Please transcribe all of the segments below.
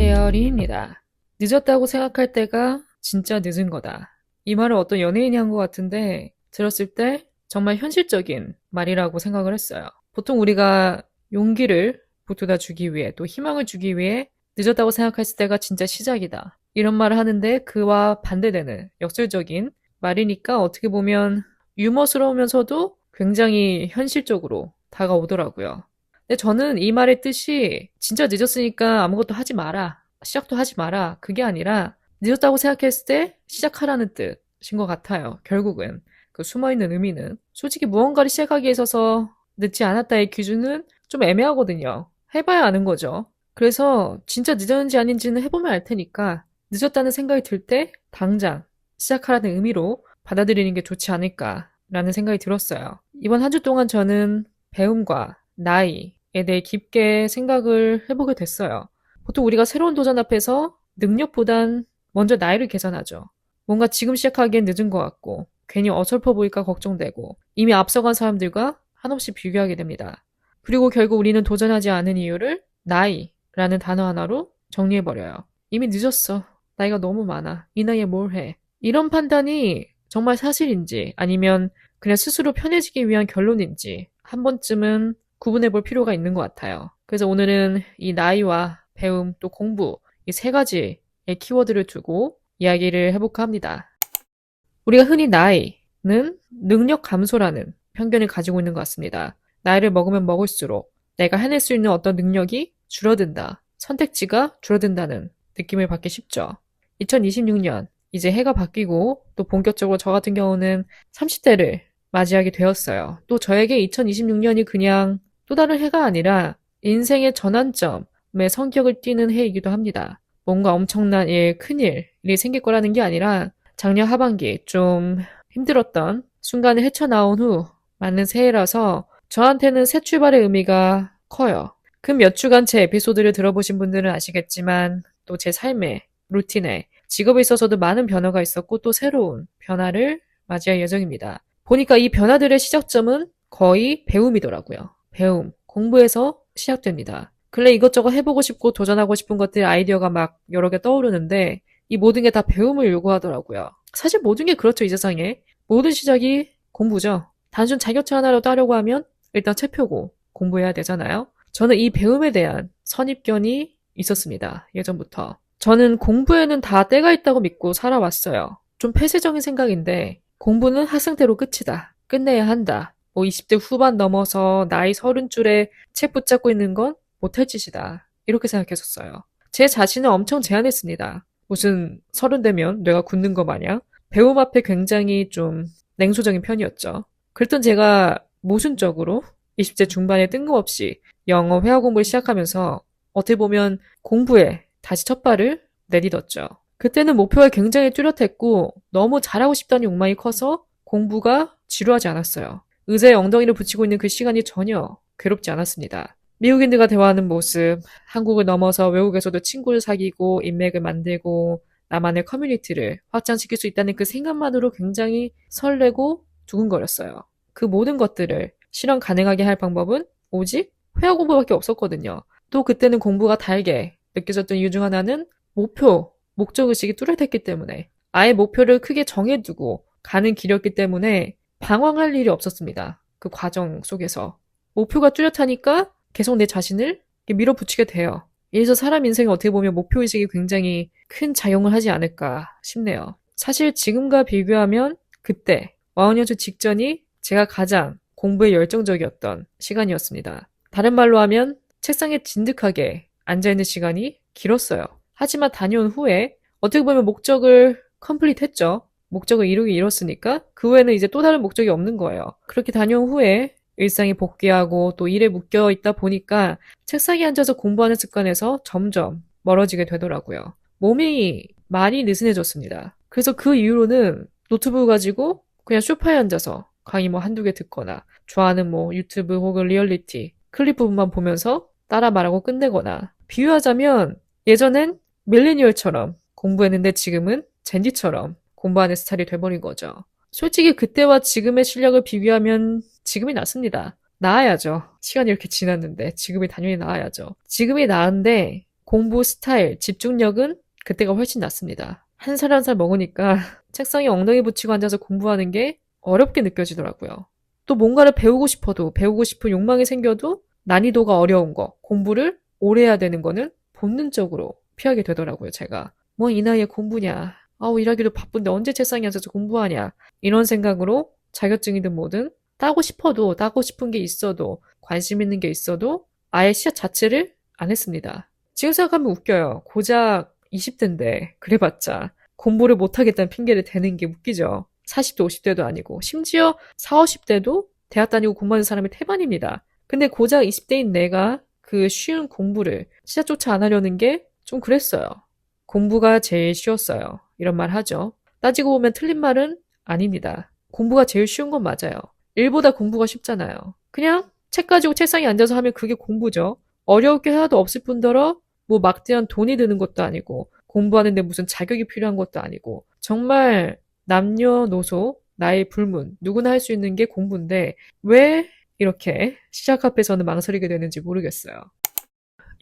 헤어리입니다. 늦었다고 생각할 때가 진짜 늦은 거다. 이 말을 어떤 연예인이 한 것 같은데 들었을 때 정말 현실적인 말이라고 생각을 했어요. 보통 우리가 용기를 북돋아 주기 위해 또 희망을 주기 위해 늦었다고 생각했을 때가 진짜 시작이다. 이런 말을 하는데 그와 반대되는 역설적인 말이니까 어떻게 보면 유머스러우면서도 굉장히 현실적으로 다가오더라고요. 근데 저는 이 말의 뜻이 진짜 늦었으니까 아무것도 하지 마라. 시작도 하지 마라. 그게 아니라 늦었다고 생각했을 때 시작하라는 뜻인 것 같아요. 결국은. 그 숨어있는 의미는. 솔직히 무언가를 시작하기에 있어서 늦지 않았다의 기준은 좀 애매하거든요. 해봐야 아는 거죠. 그래서 진짜 늦었는지 아닌지는 해보면 알 테니까 늦었다는 생각이 들 때 당장 시작하라는 의미로 받아들이는 게 좋지 않을까라는 생각이 들었어요. 이번 한 주 동안 저는 배움과 나이에 대해 깊게 생각을 해보게 됐어요. 보통 우리가 새로운 도전 앞에서 능력보단 먼저 나이를 계산하죠. 뭔가 지금 시작하기엔 늦은 것 같고 괜히 어설퍼 보일까 걱정되고 이미 앞서간 사람들과 한없이 비교하게 됩니다. 그리고 결국 우리는 도전하지 않은 이유를 나이라는 단어 하나로 정리해버려요. 이미 늦었어. 나이가 너무 많아. 이 나이에 뭘 해. 이런 판단이 정말 사실인지 아니면 그냥 스스로 편해지기 위한 결론인지 한 번쯤은 구분해 볼 필요가 있는 것 같아요. 그래서 오늘은 이 나이와 배움 또 공부 이 세 가지의 키워드를 두고 이야기를 해볼까 합니다. 우리가 흔히 나이는 능력 감소라는 편견을 가지고 있는 것 같습니다. 나이를 먹으면 먹을수록 내가 해낼 수 있는 어떤 능력이 줄어든다. 선택지가 줄어든다는 느낌을 받기 쉽죠. 2026년 이제 해가 바뀌고 또 본격적으로 저 같은 경우는 30대를 맞이하게 되었어요. 또 저에게 2026년이 그냥 또 다른 해가 아니라 인생의 전환점의 성격을 띠는 해이기도 합니다. 뭔가 엄청난 큰일이 생길 거라는 게 아니라 작년 하반기 좀 힘들었던 순간을 헤쳐나온 후 맞는 새해라서 저한테는 새 출발의 의미가 커요. 그 몇 주간 제 에피소드를 들어보신 분들은 아시겠지만 또 제 삶의 루틴에 직업에 있어서도 많은 변화가 있었고 또 새로운 변화를 맞이할 예정입니다. 보니까 이 변화들의 시작점은 거의 배움이더라고요. 배움, 공부에서 시작됩니다. 근래 이것저것 해보고 싶고 도전하고 싶은 것들 아이디어가 막 여러 개 떠오르는데 이 모든 게 다 배움을 요구하더라고요. 사실 모든 게 그렇죠, 이 세상에. 모든 시작이 공부죠. 단순 자격증 하나로 따려고 하면 일단 책 펴고 공부해야 되잖아요. 저는 이 배움에 대한 선입견이 있었습니다. 예전부터. 저는 공부에는 다 때가 있다고 믿고 살아왔어요. 좀 폐쇄적인 생각인데 공부는 학생 때로 끝이다. 끝내야 한다. 20대 후반 넘어서 나이 30줄에 책 붙잡고 있는 건 못할 짓이다. 이렇게 생각했었어요. 제 자신을 엄청 제한했습니다. 무슨 30되면 뇌가 굳는 거 마냥 배움 앞에 굉장히 좀 냉소적인 편이었죠. 그랬던 제가 모순적으로 20대 중반에 뜬금없이 영어 회화 공부를 시작하면서 어떻게 보면 공부에 다시 첫 발을 내딛었죠. 그때는 목표가 굉장히 뚜렷했고 너무 잘하고 싶다는 욕망이 커서 공부가 지루하지 않았어요. 의자에 엉덩이를 붙이고 있는 그 시간이 전혀 괴롭지 않았습니다. 미국인들과 대화하는 모습, 한국을 넘어서 외국에서도 친구를 사귀고 인맥을 만들고 나만의 커뮤니티를 확장시킬 수 있다는 그 생각만으로 굉장히 설레고 두근거렸어요. 그 모든 것들을 실현 가능하게 할 방법은 오직 회화 공부밖에 없었거든요. 또 그때는 공부가 달게 느껴졌던 이유 중 하나는 목적의식이 뚜렷했기 때문에 아예 목표를 크게 정해두고 가는 길이었기 때문에 방황할 일이 없었습니다. 그 과정 속에서. 목표가 뚜렷하니까 계속 내 자신을 밀어붙이게 돼요. 이래서 사람 인생에 어떻게 보면 목표의식이 굉장히 큰 작용을 하지 않을까 싶네요. 사실 지금과 비교하면 그때, 와운여주 직전이 제가 가장 공부에 열정적이었던 시간이었습니다. 다른 말로 하면 책상에 진득하게 앉아있는 시간이 길었어요. 하지만 다녀온 후에 어떻게 보면 목적을 컴플리트 했죠. 목적을 이루긴 이뤘으니까 그 후에는 이제 또 다른 목적이 없는 거예요. 그렇게 다녀온 후에 일상에 복귀하고 또 일에 묶여 있다 보니까 책상에 앉아서 공부하는 습관에서 점점 멀어지게 되더라고요. 몸이 많이 느슨해졌습니다. 그래서 그 이후로는 노트북을 가지고 그냥 소파에 앉아서 강의 한두 개 듣거나 좋아하는 유튜브 혹은 리얼리티 클립 부분만 보면서 따라 말하고 끝내거나 비유하자면 예전엔 밀레니얼처럼 공부했는데 지금은 젠지처럼 공부하는 스타일이 돼버린 거죠. 솔직히 그때와 지금의 실력을 비교하면 지금이 낫습니다. 나아야죠. 시간이 이렇게 지났는데 지금이 당연히 나아야죠. 지금이 나은데 공부 스타일, 집중력은 그때가 훨씬 낫습니다. 한 살 한 살 먹으니까 책상에 엉덩이 붙이고 앉아서 공부하는 게 어렵게 느껴지더라고요. 또 뭔가를 배우고 싶어도 배우고 싶은 욕망이 생겨도 난이도가 어려운 거, 공부를 오래 해야 되는 거는 본능적으로 피하게 되더라고요, 제가. 뭐 이 나이에 공부냐. 아우, 일하기도 바쁜데 언제 책상에 앉아서 공부하냐. 이런 생각으로 자격증이든 뭐든 따고 싶어도 따고 싶은 게 있어도 관심 있는 게 있어도 아예 시작 자체를 안 했습니다. 지금 생각하면 웃겨요. 고작 20대인데 그래봤자 공부를 못하겠다는 핑계를 대는 게 웃기죠. 40대, 50대도 아니고 심지어 40, 50대도 대학 다니고 공부하는 사람이 태반입니다. 근데 고작 20대인 내가 그 쉬운 공부를 시작조차 안 하려는 게 좀 그랬어요. 공부가 제일 쉬웠어요. 이런 말 하죠. 따지고 보면 틀린 말은 아닙니다. 공부가 제일 쉬운 건 맞아요. 일보다 공부가 쉽잖아요. 그냥 책 가지고 책상에 앉아서 하면 그게 공부죠. 어려울 게 하나도 없을 뿐더러 뭐 막대한 돈이 드는 것도 아니고 공부하는데 무슨 자격이 필요한 것도 아니고 정말 남녀노소 나이 불문 누구나 할 수 있는 게 공부인데 왜 이렇게 시작 앞에서는 망설이게 되는지 모르겠어요.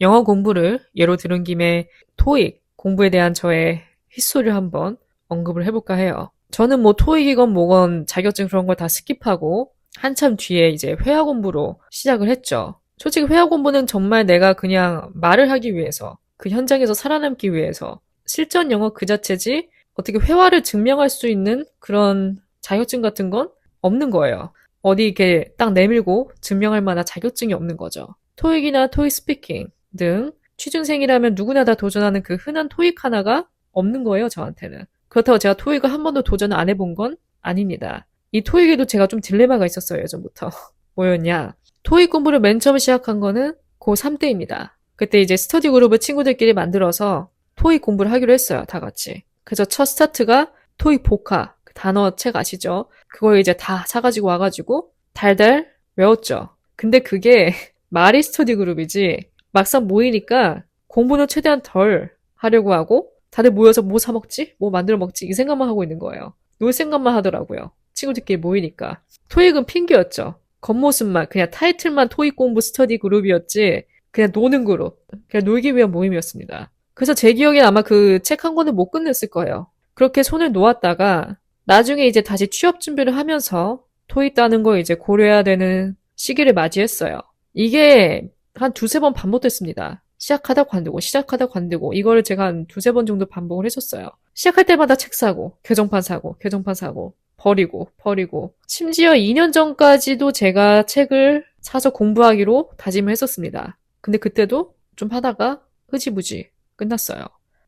영어 공부를 예로 들은 김에 토익 공부에 대한 저의 histori를 한번 언급을 해볼까 해요. 저는 뭐 토익이건 뭐건 자격증 그런 걸 다 스킵하고 한참 뒤에 이제 회화 공부로 시작을 했죠. 솔직히 회화 공부는 정말 내가 그냥 말을 하기 위해서 그 현장에서 살아남기 위해서 실전 영어 그 자체지 어떻게 회화를 증명할 수 있는 그런 자격증 같은 건 없는 거예요. 어디 이렇게 딱 내밀고 증명할 만한 자격증이 없는 거죠. 토익이나 토익 스피킹 등 취준생이라면 누구나 다 도전하는 그 흔한 토익 하나가 없는 거예요, 저한테는. 그렇다고 제가 토익을 한 번도 도전을 안 해본 건 아닙니다. 이 토익에도 제가 좀 딜레마가 있었어요, 예전부터. 뭐였냐. 토익 공부를 맨 처음 시작한 거는 고3 때입니다. 그때 이제 스터디 그룹을 친구들끼리 만들어서 토익 공부를 하기로 했어요, 다 같이. 그래서 첫 스타트가 토익 복화, 그 단어 책 아시죠? 그걸 이제 다 사가지고 와가지고 달달 외웠죠. 근데 그게 말이 스터디 그룹이지 막상 모이니까 공부는 최대한 덜 하려고 하고 다들 모여서 뭐 사 먹지? 뭐 만들어 먹지? 이 생각만 하고 있는 거예요. 놀 생각만 하더라고요. 친구들끼리 모이니까. 토익은 핑계였죠. 겉모습만 그냥 타이틀만 토익 공부 스터디 그룹이었지 그냥 노는 그룹. 그냥 놀기 위한 모임이었습니다. 그래서 제 기억에 아마 그 책 한 권을 못 끝냈을 거예요. 그렇게 손을 놓았다가 나중에 이제 다시 취업 준비를 하면서 토익 따는 거 이제 고려해야 되는 시기를 맞이했어요. 이게 한 두세 번 반복됐습니다. 시작하다 관두고 시작하다 관두고 이거를 제가 한 두세 번 정도 반복을 했었어요. 시작할 때마다 책 사고 교정판 사고 교정판 사고 버리고 심지어 2년 전까지도 제가 책을 사서 공부하기로 다짐을 했었습니다. 근데 그때도 좀 하다가 흐지부지 끝났어요.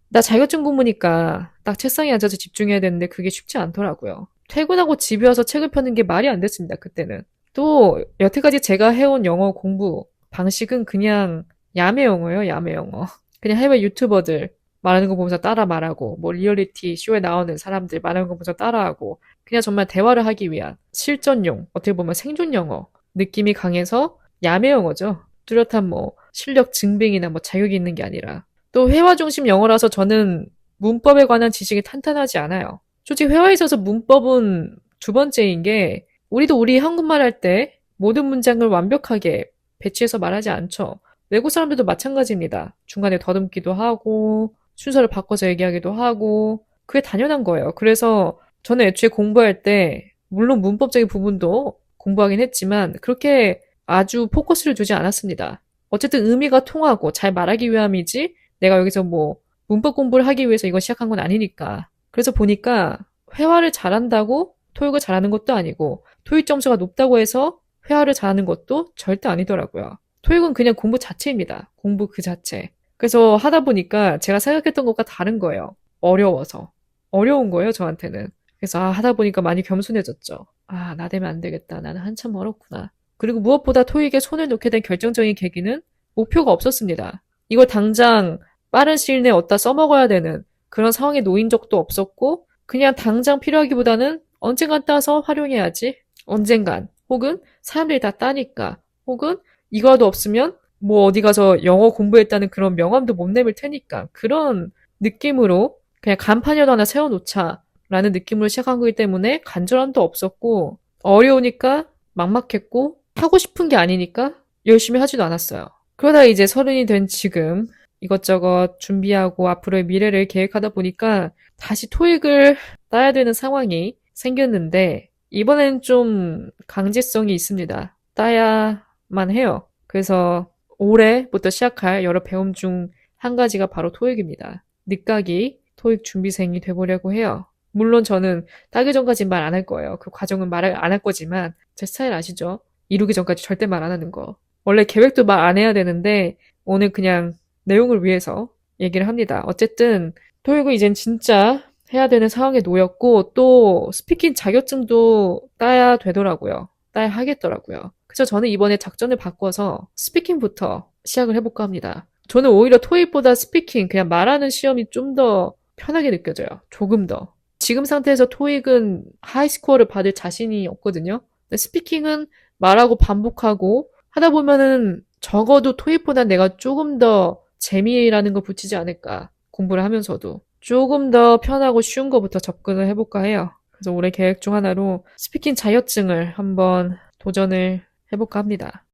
나 자격증 공부니까 딱 책상에 앉아서 집중해야 되는데 그게 쉽지 않더라고요. 퇴근하고 집에 와서 책을 펴는 게 말이 안 됐습니다. 그때는. 또 여태까지 제가 해온 영어 공부 방식은 그냥 야매 영어예요. 야매 영어. 그냥 해외 유튜버들 말하는 거 보면서 따라 말하고 뭐 리얼리티 쇼에 나오는 사람들 말하는 거 보면서 따라하고 그냥 정말 대화를 하기 위한 실전용 어떻게 보면 생존 영어 느낌이 강해서 야매 영어죠. 뚜렷한 뭐 실력 증빙이나 뭐 자격이 있는 게 아니라 또 회화 중심 영어라서 저는 문법에 관한 지식이 탄탄하지 않아요. 솔직히 회화에 있어서 문법은 두 번째인 게 우리도 우리 한국말 할 때 모든 문장을 완벽하게 배치해서 말하지 않죠. 외국 사람들도 마찬가지입니다. 중간에 더듬기도 하고 순서를 바꿔서 얘기하기도 하고 그게 당연한 거예요. 그래서 저는 애초에 공부할 때 물론 문법적인 부분도 공부하긴 했지만 그렇게 아주 포커스를 두지 않았습니다. 어쨌든 의미가 통하고 잘 말하기 위함이지 내가 여기서 뭐 문법 공부를 하기 위해서 이거 시작한 건 아니니까. 그래서 보니까 회화를 잘한다고 토익을 잘하는 것도 아니고 토익 점수가 높다고 해서 회화를 잘하는 것도 절대 아니더라고요. 토익은 그냥 공부 자체입니다. 공부 그 자체. 그래서 하다 보니까 제가 생각했던 것과 다른 거예요. 어려워서. 어려운 거예요, 저한테는. 그래서 하다 보니까 많이 겸손해졌죠. 나 되면 안 되겠다. 나는 한참 멀었구나. 그리고 무엇보다 토익에 손을 놓게 된 결정적인 계기는 목표가 없었습니다. 이걸 당장 빠른 시일 내에 어디다 써먹어야 되는 그런 상황에 놓인 적도 없었고 그냥 당장 필요하기보다는 언젠간 따서 활용해야지. 언젠간. 혹은 사람들이 다 따니까. 혹은 이거라도 없으면 뭐 어디 가서 영어 공부했다는 그런 명함도 못 내밀 테니까. 그런 느낌으로 그냥 간판이라도 하나 세워놓자 라는 느낌으로 시작한 거기 때문에 간절함도 없었고 어려우니까 막막했고 하고 싶은 게 아니니까 열심히 하지도 않았어요. 그러다 이제 30이 된 지금 이것저것 준비하고 앞으로의 미래를 계획하다 보니까 다시 토익을 따야 되는 상황이 생겼는데 이번엔 좀 강제성이 있습니다. 따야만 해요. 그래서 올해부터 시작할 여러 배움 중 한 가지가 바로 토익입니다. 늦가기 토익 준비생이 돼보려고 해요. 물론 저는 따기 전까지 말 안 할 거예요. 그 과정은 말을 안 할 거지만 제 스타일 아시죠? 이루기 전까지 절대 말 안 하는 거. 원래 계획도 말 안 해야 되는데 오늘 그냥 내용을 위해서 얘기를 합니다. 어쨌든 토익은 이젠 진짜 해야 되는 상황에 놓였고 또 스피킹 자격증도 따야 되더라고요. 따야 하겠더라고요. 그래서 저는 이번에 작전을 바꿔서 스피킹부터 시작을 해볼까 합니다. 저는 오히려 토익보다 스피킹, 그냥 말하는 시험이 좀 더 편하게 느껴져요. 조금 더. 지금 상태에서 토익은 하이 스코어를 받을 자신이 없거든요. 근데 스피킹은 말하고 반복하고 하다 보면은 적어도 토익보다 내가 조금 더 재미라는 걸 붙이지 않을까. 공부를 하면서도. 조금 더 편하고 쉬운 것부터 접근을 해볼까 해요. 그래서 올해 계획 중 하나로 스피킹 자격증을 한번 도전을 해볼까 합니다.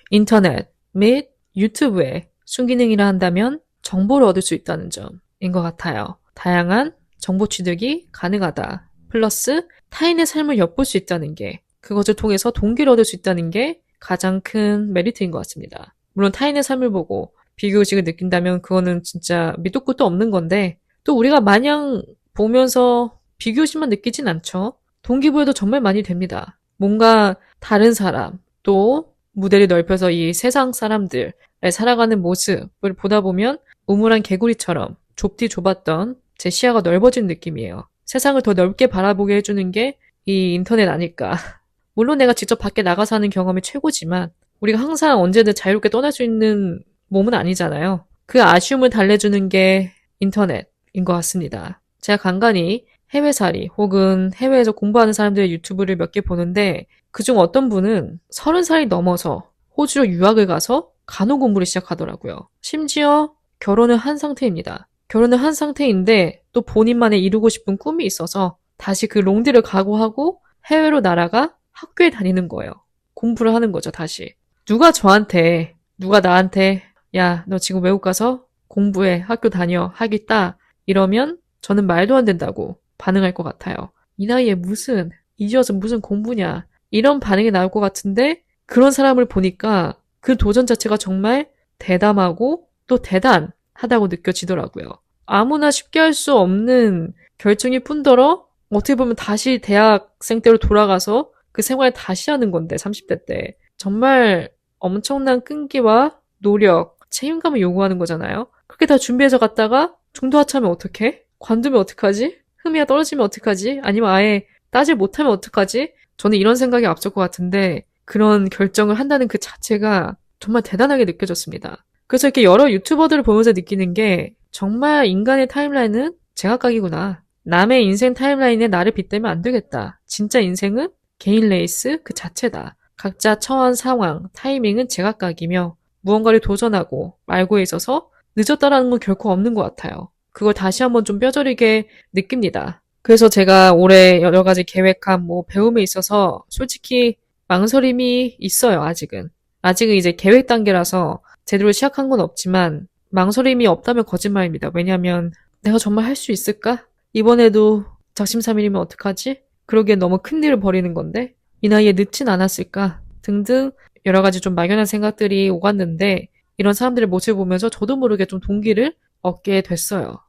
인터넷 및 유튜브에 순기능이라 한다면 정보를 얻을 수 있다는 점인 것 같아요. 다양한 정보 취득이 가능하다. 플러스 타인의 삶을 엿볼 수 있다는 게, 그것을 통해서 동기를 얻을 수 있다는 게 가장 큰 메리트인 것 같습니다. 물론 타인의 삶을 보고 비교의식을 느낀다면 그거는 진짜 밑도 끝도 없는 건데 또 우리가 마냥 보면서 비교의식만 느끼진 않죠. 동기부여도 정말 많이 됩니다. 뭔가 다른 사람, 또 무대를 넓혀서 이 세상 사람들의 살아가는 모습을 보다 보면 우물한 개구리처럼 좁디 좁았던 제 시야가 넓어진 느낌이에요. 세상을 더 넓게 바라보게 해주는 게 이 인터넷 아닐까. 물론 내가 직접 밖에 나가서 하는 경험이 최고지만 우리가 항상 언제든 자유롭게 떠날 수 있는 몸은 아니잖아요. 그 아쉬움을 달래주는 게 인터넷인 것 같습니다. 제가 간간히 해외살이 혹은 해외에서 공부하는 사람들의 유튜브를 몇 개 보는데 그중 어떤 분은 30살이 넘어서 호주로 유학을 가서 간호 공부를 시작하더라고요. 심지어 결혼을 한 상태입니다. 결혼을 한 상태인데 또 본인만의 이루고 싶은 꿈이 있어서 다시 그 롱디를 각오하고 해외로 날아가 학교에 다니는 거예요. 공부를 하는 거죠, 다시. 누가 나한테 야, 너 지금 외국 가서 공부해, 학교 다녀, 하겠다 이러면 저는 말도 안 된다고 반응할 것 같아요. 이 나이에 이제 와서 무슨 공부냐 이런 반응이 나올 것 같은데 그런 사람을 보니까 그 도전 자체가 정말 대담하고 또 대단하다고 느껴지더라고요. 아무나 쉽게 할 수 없는 결정일 뿐더러 어떻게 보면 다시 대학생 때로 돌아가서 그 생활을 다시 하는 건데 30대 때 정말 엄청난 끈기와 노력, 책임감을 요구하는 거잖아요. 그렇게 다 준비해서 갔다가 중도하차하면 어떡해? 관두면 어떡하지? 흠이야 떨어지면 어떡하지? 아니면 아예 따질 못하면 어떡하지? 저는 이런 생각이 앞설 것 같은데 그런 결정을 한다는 그 자체가 정말 대단하게 느껴졌습니다. 그래서 이렇게 여러 유튜버들을 보면서 느끼는 게 정말 인간의 타임라인은 제각각이구나. 남의 인생 타임라인에 나를 빗대면 안 되겠다. 진짜 인생은 개인 레이스 그 자체다. 각자 처한 상황, 타이밍은 제각각이며 무언가를 도전하고 말고에 있어서 늦었다라는 건 결코 없는 것 같아요. 그걸 다시 한번 좀 뼈저리게 느낍니다. 그래서 제가 올해 여러 가지 계획한 배움에 있어서 솔직히 망설임이 있어요, 아직은. 아직은 이제 계획 단계라서 제대로 시작한 건 없지만 망설임이 없다면 거짓말입니다. 왜냐면 내가 정말 할 수 있을까? 이번에도 작심삼일이면 어떡하지? 그러기엔 너무 큰일을 벌이는 건데 이 나이에 늦진 않았을까? 등등 여러 가지 좀 막연한 생각들이 오갔는데 이런 사람들의 모습을 보면서 저도 모르게 좀 동기를 얻게 됐어요.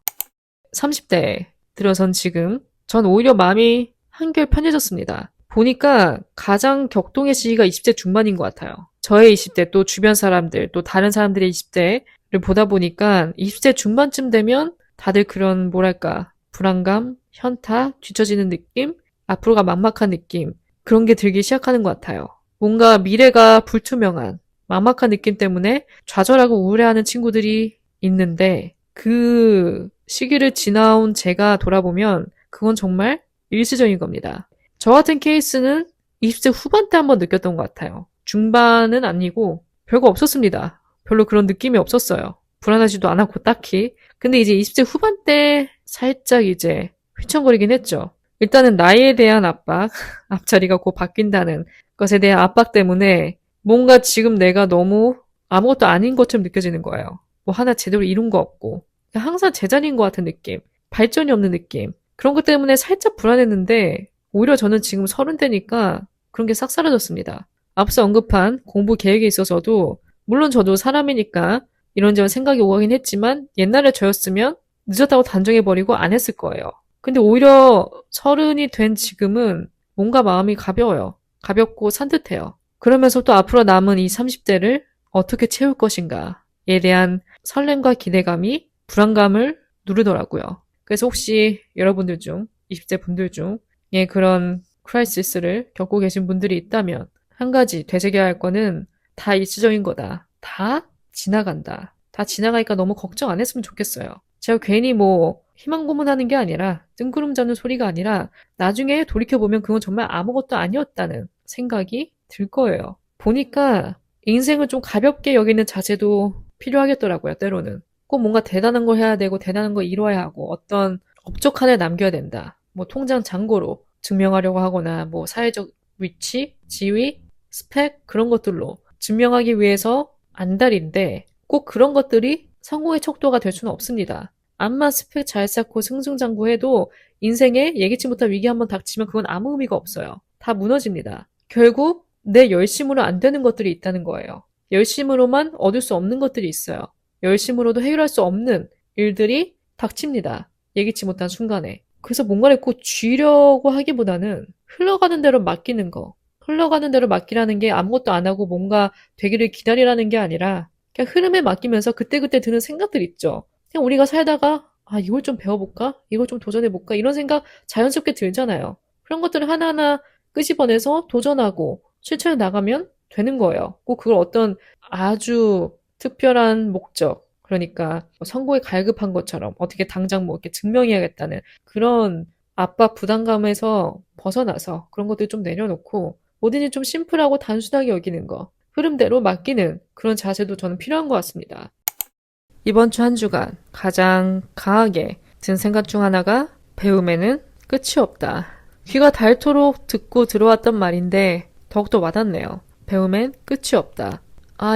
30대에 들어선 지금 전 오히려 마음이 한결 편해졌습니다. 보니까 가장 격동의 시기가 20대 중반인 것 같아요. 저의 20대 또 주변 사람들 또 다른 사람들의 20대를 보다 보니까 20대 중반쯤 되면 다들 그런 뭐랄까 불안감, 현타, 뒤처지는 느낌, 앞으로가 막막한 느낌 그런 게 들기 시작하는 것 같아요. 뭔가 미래가 불투명한 막막한 느낌 때문에 좌절하고 우울해하는 친구들이 있는데 그 시기를 지나온 제가 돌아보면 그건 정말 일시적인 겁니다. 저 같은 케이스는 20대 후반 때 한번 느꼈던 것 같아요. 중반은 아니고 별거 없었습니다. 별로 그런 느낌이 없었어요. 불안하지도 않았고 딱히. 근데 이제 20대 후반 때 살짝 이제 휘청거리긴 했죠. 일단은 나이에 대한 압박, 앞자리가 곧 바뀐다는 것에 대한 압박 때문에 뭔가 지금 내가 너무 아무것도 아닌 것처럼 느껴지는 거예요. 뭐 하나 제대로 이룬 거 없고 그냥 항상 제자리인 것 같은 느낌, 발전이 없는 느낌, 그런 것 때문에 살짝 불안했는데 오히려 저는 지금 30대니까 그런 게 싹 사라졌습니다. 앞서 언급한 공부 계획에 있어서도 물론 저도 사람이니까 이런저런 생각이 오가긴 했지만 옛날에 저였으면 늦었다고 단정해버리고 안 했을 거예요. 근데 오히려 30이 된 지금은 뭔가 마음이 가벼워요. 가볍고 산뜻해요. 그러면서 또 앞으로 남은 이 30대를 어떻게 채울 것인가에 대한 설렘과 기대감이 불안감을 누르더라고요. 그래서 혹시 여러분들 중, 20대 분들 중에 그런 크라이시스를 겪고 계신 분들이 있다면 한 가지 되새겨야 할 거는 다 일시적인 거다. 다 지나간다. 다 지나가니까 너무 걱정 안 했으면 좋겠어요. 제가 괜히 뭐 희망 고문하는 게 아니라 뜬구름 잡는 소리가 아니라 나중에 돌이켜보면 그건 정말 아무것도 아니었다는 생각이 들 거예요. 보니까 인생을 좀 가볍게 여기는 자세도 필요하겠더라고요, 때로는. 꼭 뭔가 대단한 걸 해야 되고 대단한 걸 이뤄야 하고 어떤 업적 하나에 남겨야 된다. 뭐 통장 잔고로 증명하려고 하거나 뭐 사회적 위치, 지위, 스펙 그런 것들로 증명하기 위해서 안달인데 꼭 그런 것들이 성공의 척도가 될 수는 없습니다. 암만 스펙 잘 쌓고 승승장구해도 인생에 예기치 못한 위기 한번 닥치면 그건 아무 의미가 없어요. 다 무너집니다. 결국 내 열심으로 안 되는 것들이 있다는 거예요. 열심으로만 얻을 수 없는 것들이 있어요. 열심으로도 해결할 수 없는 일들이 닥칩니다. 예기치 못한 순간에. 그래서 뭔가를 꼭 쥐려고 하기보다는 흘러가는 대로 맡기는 거. 흘러가는 대로 맡기라는 게 아무것도 안 하고 뭔가 되기를 기다리라는 게 아니라 그냥 흐름에 맡기면서 그때그때 드는 생각들 있죠. 그냥 우리가 살다가 이걸 좀 배워볼까? 이걸 좀 도전해볼까? 이런 생각 자연스럽게 들잖아요. 그런 것들을 하나하나 끄집어내서 도전하고 실천해 나가면 되는 거예요. 꼭 그걸 어떤 아주 특별한 목적, 그러니까 성공에 갈급한 것처럼 어떻게 당장 뭐 이렇게 증명해야겠다는 그런 압박, 부담감에서 벗어나서 그런 것들 좀 내려놓고 뭐든지 좀 심플하고 단순하게 여기는 거, 흐름대로 맡기는 그런 자세도 저는 필요한 것 같습니다. 이번 주 한 주간 가장 강하게 든 생각 중 하나가 배움에는 끝이 없다. 귀가 닳도록 듣고 들어왔던 말인데 더욱더 와닿네요. 배움엔 끝이 없다.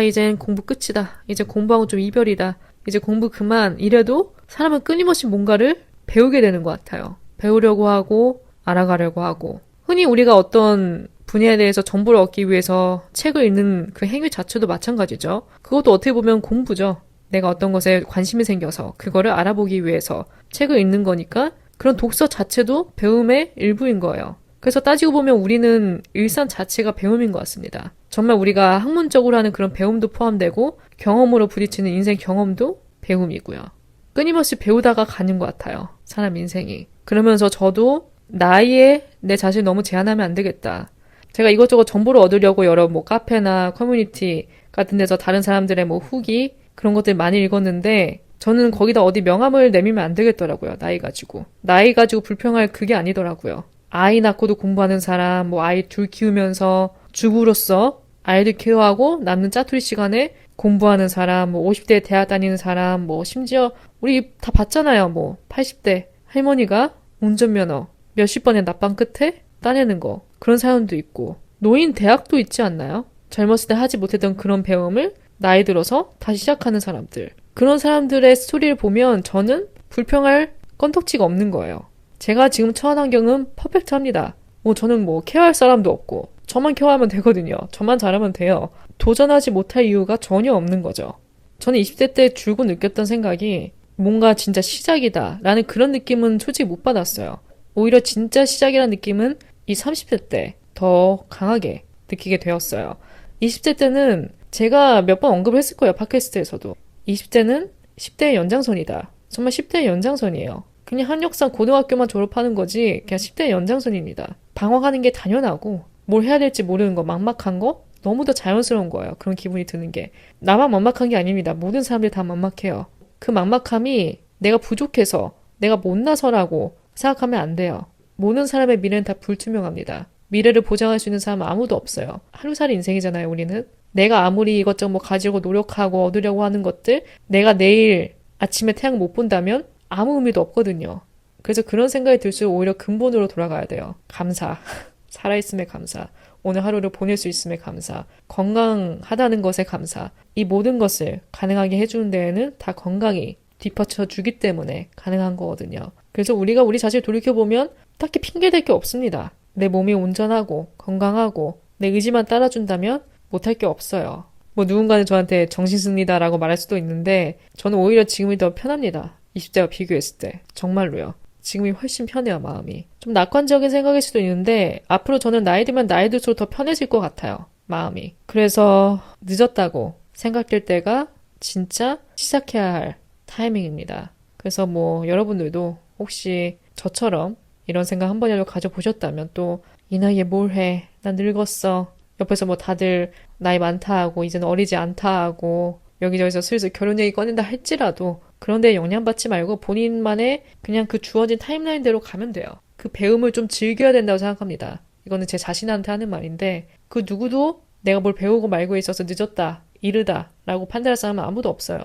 이젠 공부 끝이다. 이제 공부하고 좀 이별이다. 이제 공부 그만. 이래도 사람은 끊임없이 뭔가를 배우게 되는 것 같아요. 배우려고 하고 알아가려고 하고. 흔히 우리가 어떤 분야에 대해서 정보를 얻기 위해서 책을 읽는 그 행위 자체도 마찬가지죠. 그것도 어떻게 보면 공부죠. 내가 어떤 것에 관심이 생겨서 그거를 알아보기 위해서 책을 읽는 거니까 그런 독서 자체도 배움의 일부인 거예요. 그래서 따지고 보면 우리는 일상 자체가 배움인 것 같습니다. 정말 우리가 학문적으로 하는 그런 배움도 포함되고 경험으로 부딪히는 인생 경험도 배움이고요. 끊임없이 배우다가 가는 것 같아요. 사람 인생이. 그러면서 저도 나이에 내 자신을 너무 제한하면 안 되겠다. 제가 이것저것 정보를 얻으려고 여러 뭐 카페나 커뮤니티 같은 데서 다른 사람들의 뭐 후기 그런 것들 많이 읽었는데 저는 거기다 어디 명함을 내밀면 안 되겠더라고요. 나이 가지고. 나이 가지고 불평할 그게 아니더라고요. 아이 낳고도 공부하는 사람, 뭐 아이 둘 키우면서 주부로서 아이들 케어하고 남는 짜투리 시간에 공부하는 사람, 뭐 50대 대학 다니는 사람, 뭐 심지어 우리 다 봤잖아요. 뭐 80대 할머니가 운전면허 몇십 번의 납방 끝에 따내는 거. 그런 사람도 있고 노인 대학도 있지 않나요? 젊었을 때 하지 못했던 그런 배움을 나이 들어서 다시 시작하는 사람들. 그런 사람들의 스토리를 보면 저는 불평할 건덕지가 없는 거예요. 제가 지금 처한 환경은 퍼펙트합니다. 저는 뭐 케어할 사람도 없고 저만 케어하면 되거든요. 저만 잘하면 돼요. 도전하지 못할 이유가 전혀 없는 거죠. 저는 20대 때 줄곧 느꼈던 생각이 뭔가 진짜 시작이다 라는 그런 느낌은 솔직히 못 받았어요. 오히려 진짜 시작이라는 느낌은 이 30대 때 더 강하게 느끼게 되었어요. 20대 때는 제가 몇 번 언급을 했을 거예요. 팟캐스트에서도. 20대는 10대의 연장선이다. 정말 10대의 연장선이에요. 그냥 한역산 고등학교만 졸업하는 거지 그냥 10대의 연장선입니다. 방황하는 게 당연하고 뭘 해야 될지 모르는 거, 막막한 거 너무 더 자연스러운 거예요. 그런 기분이 드는 게. 나만 막막한 게 아닙니다. 모든 사람들이 다 막막해요. 그 막막함이 내가 부족해서 내가 못나서라고 생각하면 안 돼요. 모든 사람의 미래는 다 불투명합니다. 미래를 보장할 수 있는 사람은 아무도 없어요. 하루살이 인생이잖아요, 우리는. 내가 아무리 이것저것 뭐 가지고 노력하고 얻으려고 하는 것들, 내가 내일 아침에 태양 못 본다면 아무 의미도 없거든요. 그래서 그런 생각이 들수록 오히려 근본으로 돌아가야 돼요. 감사. 살아있음의 감사. 오늘 하루를 보낼 수 있음에 감사, 건강하다는 것에 감사, 이 모든 것을 가능하게 해주는 데에는 다 건강이 뒷받쳐 주기 때문에 가능한 거거든요. 그래서 우리가 우리 자신을 돌이켜보면 딱히 핑계댈 게 없습니다. 내 몸이 온전하고 건강하고 내 의지만 따라준다면 못할 게 없어요. 뭐 누군가는 저한테 정신승리다라고 말할 수도 있는데 저는 오히려 지금이 더 편합니다. 20대와 비교했을 때. 정말로요. 지금이 훨씬 편해요, 마음이. 좀 낙관적인 생각일 수도 있는데 앞으로 저는 나이 들면 나이 들수록 더 편해질 것 같아요, 마음이. 그래서 늦었다고 생각될 때가 진짜 시작해야 할 타이밍입니다. 그래서 뭐 여러분들도 혹시 저처럼 이런 생각 한 번이라도 가져보셨다면 또 이 나이에 뭘 해? 난 늙었어. 옆에서 뭐 다들 나이 많다 하고 이제는 어리지 않다 하고 여기저기서 슬슬 결혼 얘기 꺼낸다 할지라도 그런 데에 영향받지 말고 본인만의 그냥 그 주어진 타임라인대로 가면 돼요. 그 배움을 좀 즐겨야 된다고 생각합니다. 이거는 제 자신한테 하는 말인데 그 누구도 내가 뭘 배우고 말고에 있어서 늦었다, 이르다 라고 판단할 사람은 아무도 없어요.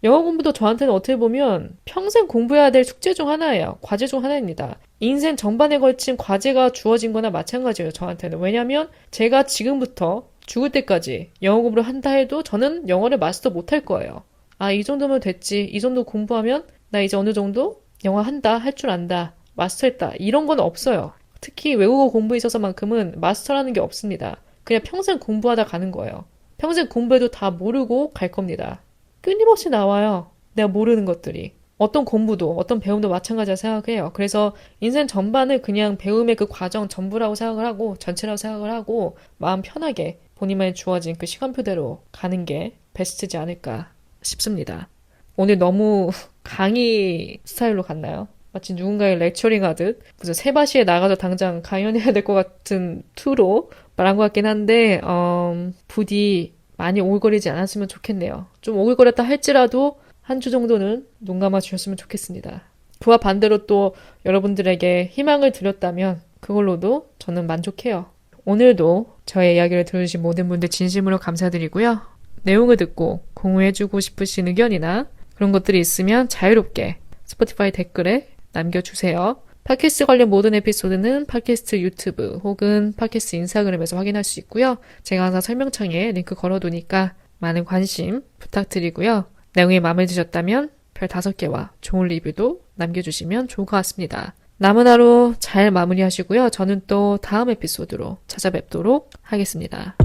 영어 공부도 저한테는 어떻게 보면 평생 공부해야 될 숙제 중 하나예요. 과제 중 하나입니다. 인생 전반에 걸친 과제가 주어진 거나 마찬가지예요, 저한테는. 왜냐면 제가 지금부터 죽을 때까지 영어 공부를 한다 해도 저는 영어를 마스터 못할 거예요. 아, 이 정도면 됐지. 이 정도 공부하면 나 이제 어느 정도 영어 한다, 할 줄 안다, 마스터했다. 이런 건 없어요. 특히 외국어 공부에 있어서만큼은 마스터라는 게 없습니다. 그냥 평생 공부하다 가는 거예요. 평생 공부해도 다 모르고 갈 겁니다. 끊임없이 나와요. 내가 모르는 것들이. 어떤 공부도, 어떤 배움도 마찬가지라 생각해요. 그래서 인생 전반을 그냥 배움의 그 과정 전부라고 생각을 하고, 전체라고 생각을 하고, 마음 편하게 본인만이 주어진 그 시간표대로 가는 게 베스트지 않을까 싶습니다. 오늘 너무 강의 스타일로 갔나요? 마치 누군가의 렉처링 하듯, 그래서 세바시에 나가서 당장 강연해야 될 것 같은 투로 말한 것 같긴 한데, 부디 많이 오글거리지 않았으면 좋겠네요. 좀 오글거렸다 할지라도 한 주 정도는 눈 감아 주셨으면 좋겠습니다. 그와 반대로 또 여러분들에게 희망을 드렸다면 그걸로도 저는 만족해요. 오늘도 저의 이야기를 들어주신 모든 분들 진심으로 감사드리고요. 내용을 듣고 공유해주고 싶으신 의견이나 그런 것들이 있으면 자유롭게 스포티파이 댓글에 남겨주세요. 팟캐스트 관련 모든 에피소드는 팟캐스트 유튜브 혹은 팟캐스트 인스타그램에서 확인할 수 있고요. 제가 항상 설명창에 링크 걸어두니까 많은 관심 부탁드리고요. 내용이 마음에 드셨다면 별 5개와 좋은 리뷰도 남겨주시면 좋을 것 같습니다. 남은 하루 잘 마무리하시고요. 저는 또 다음 에피소드로 찾아뵙도록 하겠습니다.